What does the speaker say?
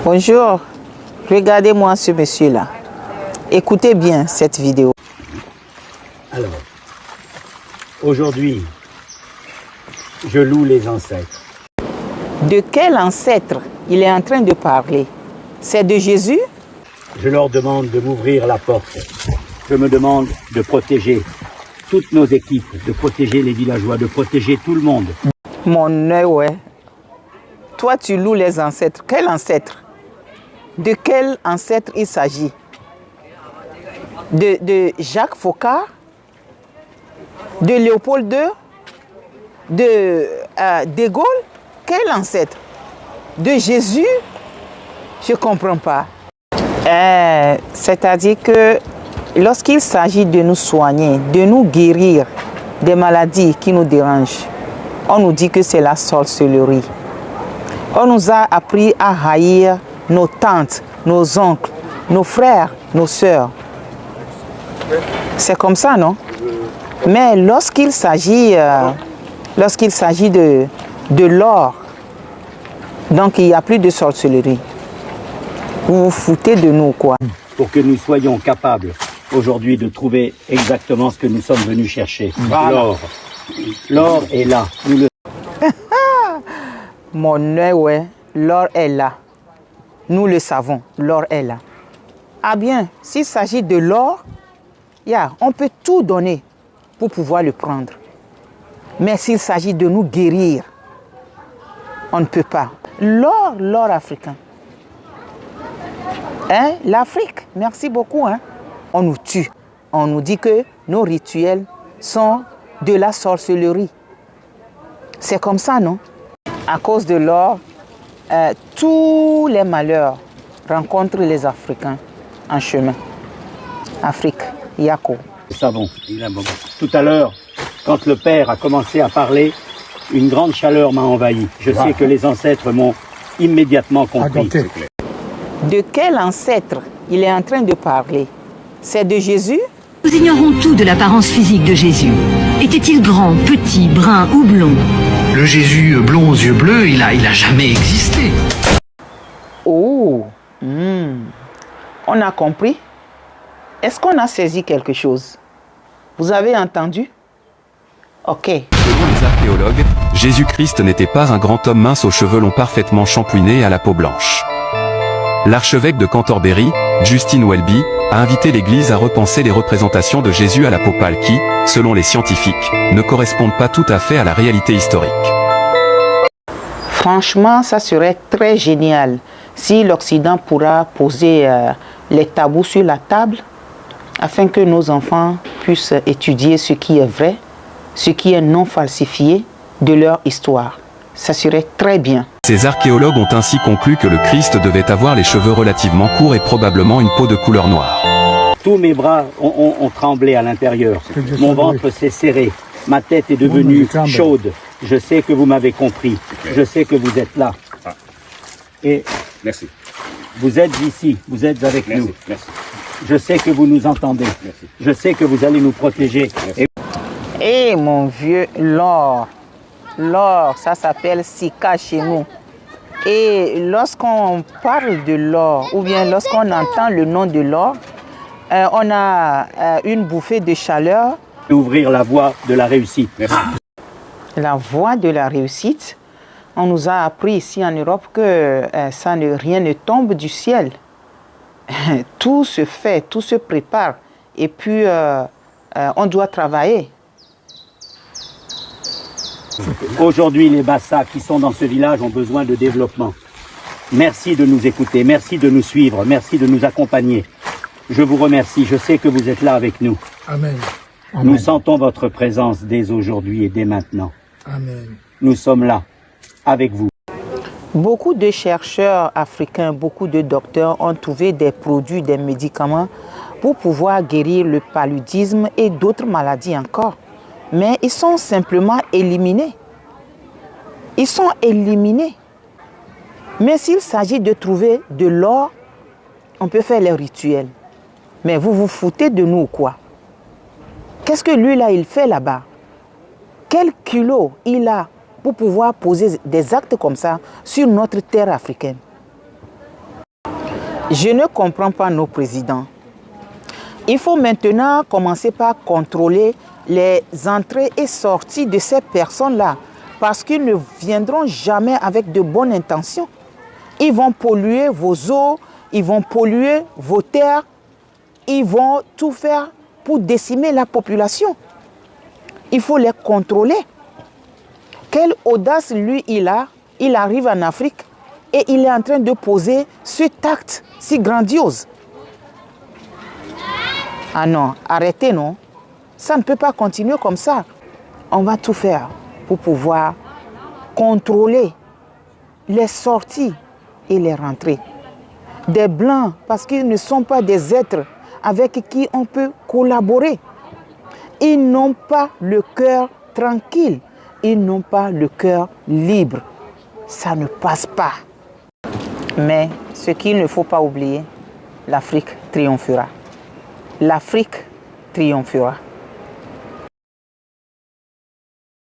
Bonjour, regardez-moi ce monsieur-là. Écoutez bien cette vidéo. Alors, aujourd'hui, je loue les ancêtres. De quel ancêtre il est en train de parler? C'est de Jésus? Je leur demande de m'ouvrir la porte. Je me demande de protéger toutes nos équipes, de protéger les villageois, de protéger tout le monde. Mon œil, ouais. Toi, tu loues les ancêtres. Quel ancêtre? De quel ancêtre il s'agit? De Jacques Foccart? De Léopold II? De Gaulle? Quel ancêtre? De Jésus? Je ne comprends pas. C'est-à-dire que lorsqu'il s'agit de nous soigner, de nous guérir des maladies qui nous dérangent, on nous dit que c'est la sorcellerie. On nous a appris à haïr nos tantes, nos oncles, nos frères, nos sœurs. C'est comme ça, non? Mais lorsqu'il s'agit de l'or, donc il n'y a plus de sorcellerie. Vous vous foutez de nous, quoi. Pour que nous soyons capables aujourd'hui de trouver exactement ce que nous sommes venus chercher. L'or. L'or est là. Nous le... Mon œil, ouais, l'or est là. Nous le savons, l'or est là. Ah bien, s'il s'agit de l'or, on peut tout donner pour pouvoir le prendre. Mais s'il s'agit de nous guérir, on ne peut pas. L'or africain. L'Afrique, merci beaucoup. On nous tue. On nous dit que nos rituels sont de la sorcellerie. C'est comme ça, non? À cause de l'or, tous les malheurs rencontrent les Africains en chemin. Afrique, Yako. Nous savons. Tout à l'heure, quand le père a commencé à parler, une grande chaleur m'a envahi. Je sais que les ancêtres m'ont immédiatement compris. De quel ancêtre il est en train de parler? C'est de Jésus? Nous ignorons tout de l'apparence physique de Jésus. Était-il grand, petit, brun ou blond? Le Jésus blond aux yeux bleus, il a jamais existé. Oh, on a compris. Est-ce qu'on a saisi quelque chose? Vous avez entendu? Ok. Selon les archéologues, Jésus-Christ n'était pas un grand homme mince aux cheveux longs parfaitement shampouinés et à la peau blanche. L'archevêque de Cantorbéry, Justin Welby, a invité l'Église à repenser les représentations de Jésus à la peau pâle qui, selon les scientifiques, ne correspondent pas tout à fait à la réalité historique. Franchement, ça serait très génial si l'Occident pourra poser les tabous sur la table afin que nos enfants puissent étudier ce qui est vrai, ce qui est non falsifié de leur histoire. Ça serait très bien. Ces archéologues ont ainsi conclu que le Christ devait avoir les cheveux relativement courts et probablement une peau de couleur noire. Tous mes bras ont tremblé à l'intérieur. Mon ventre s'est serré. Ma tête est devenue chaude. Je sais que vous m'avez compris. Je sais que vous êtes là. Et merci. Vous êtes ici. Vous êtes avec nous. Merci. Je sais que vous nous entendez. Merci. Je sais que vous allez nous protéger. Eh mon vieux, l'or. L'or, ça s'appelle Sika chez nous. Et lorsqu'on parle de l'or, ou bien lorsqu'on entend le nom de l'or, on a une bouffée de chaleur. Ouvrir la voie de la réussite. Merci. La voie de la réussite, on nous a appris ici en Europe que rien ne tombe du ciel. Tout se fait, tout se prépare. Et puis, on doit travailler. Aujourd'hui, les Bassa qui sont dans ce village ont besoin de développement. Merci de nous écouter, merci de nous suivre, merci de nous accompagner. Je vous remercie, je sais que vous êtes là avec nous. Amen. Nous sentons votre présence dès aujourd'hui et dès maintenant. Amen. Nous sommes là, avec vous. Beaucoup de chercheurs africains, beaucoup de docteurs ont trouvé des produits, des médicaments pour pouvoir guérir le paludisme et d'autres maladies encore. Mais ils sont simplement éliminés. Ils sont éliminés. Mais s'il s'agit de trouver de l'or, on peut faire les rituels. Mais vous vous foutez de nous ou quoi? Qu'est-ce que lui là, il fait là-bas? Quel culot il a pour pouvoir poser des actes comme ça sur notre terre africaine? Je ne comprends pas nos présidents. Il faut maintenant commencer par contrôler les entrées et sorties de ces personnes-là, parce qu'ils ne viendront jamais avec de bonnes intentions. Ils vont polluer vos eaux, ils vont polluer vos terres, ils vont tout faire pour décimer la population. Il faut les contrôler. Quelle audace lui il a, il arrive en Afrique et il est en train de poser cet acte si grandiose. Ah non, arrêtez non. Ça ne peut pas continuer comme ça. On va tout faire pour pouvoir contrôler les sorties et les rentrées. Des Blancs, parce qu'ils ne sont pas des êtres avec qui on peut collaborer. Ils n'ont pas le cœur tranquille. Ils n'ont pas le cœur libre. Ça ne passe pas. Mais ce qu'il ne faut pas oublier, l'Afrique triomphera. L'Afrique triomphera.